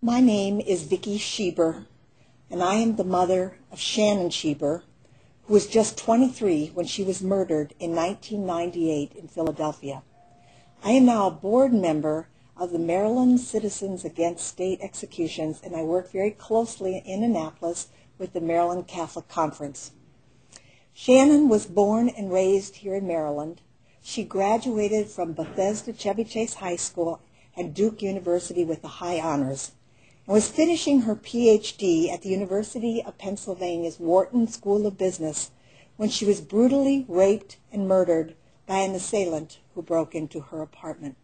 My name is Vicki Schieber, and I am the mother of Shannon Schieber, who was just 23 when she was murdered in 1998 in Philadelphia. I am now a board member of the Maryland Citizens Against State Executions, and I work very closely in Annapolis with the Maryland Catholic Conference. Shannon was born and raised here in Maryland. She graduated from Bethesda Chevy Chase High School and Duke University with the high honors, and was finishing her PhD at the University of Pennsylvania's Wharton School of Business when she was brutally raped and murdered by an assailant who broke into her apartment.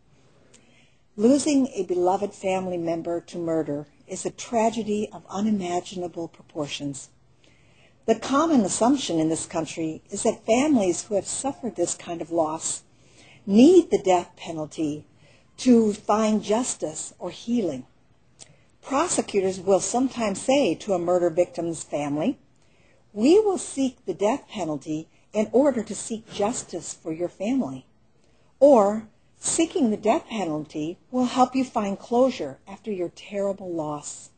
Losing a beloved family member to murder is a tragedy of unimaginable proportions. The common assumption in this country is that families who have suffered this kind of loss need the death penalty to find justice or healing. Prosecutors will sometimes say to a murder victim's family, "We will seek the death penalty in order to seek justice for your family," or "Seeking the death penalty will help you find closure after your terrible loss."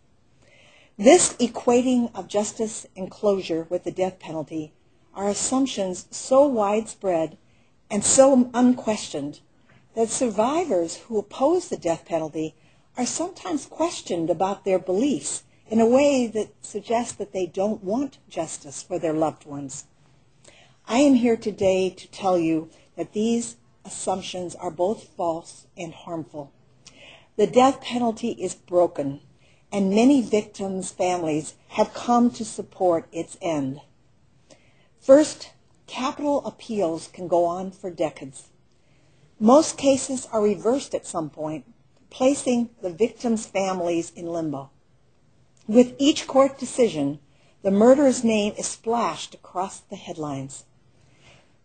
This equating of justice and closure with the death penalty are assumptions so widespread and so unquestioned that survivors who oppose the death penalty are sometimes questioned about their beliefs in a way that suggests that they don't want justice for their loved ones. I am here today to tell you that these assumptions are both false and harmful. The death penalty is broken, and many victims' families have come to support its end. First, capital appeals can go on for decades. Most cases are reversed at some point, placing the victims' families in limbo. With each court decision, the murderer's name is splashed across the headlines.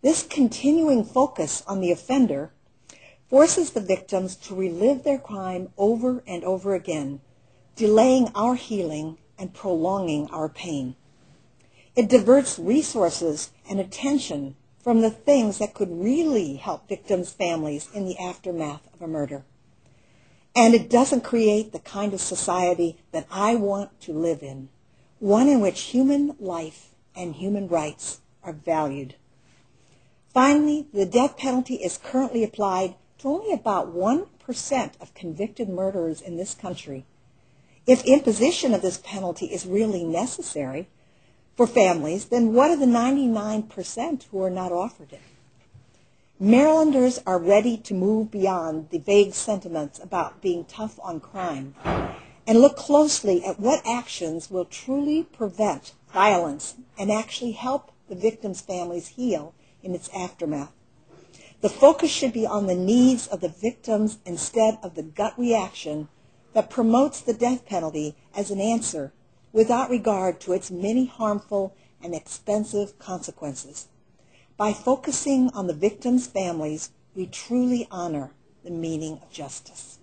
This continuing focus on the offender forces the victims to relive their crime over and over again, delaying our healing and prolonging our pain. It diverts resources and attention from the things that could really help victims' families in the aftermath of a murder. And it doesn't create the kind of society that I want to live in, one in which human life and human rights are valued. Finally, the death penalty is currently applied to only about 1% of convicted murderers in this country. If imposition of this penalty is really necessary for families, then what of the 99% who are not offered it? Marylanders are ready to move beyond the vague sentiments about being tough on crime and look closely at what actions will truly prevent violence and actually help the victims' families heal in its aftermath. The focus should be on the needs of the victims instead of the gut reaction that promotes the death penalty as an answer without regard to its many harmful and expensive consequences. By focusing on the victims' families, we truly honor the meaning of justice.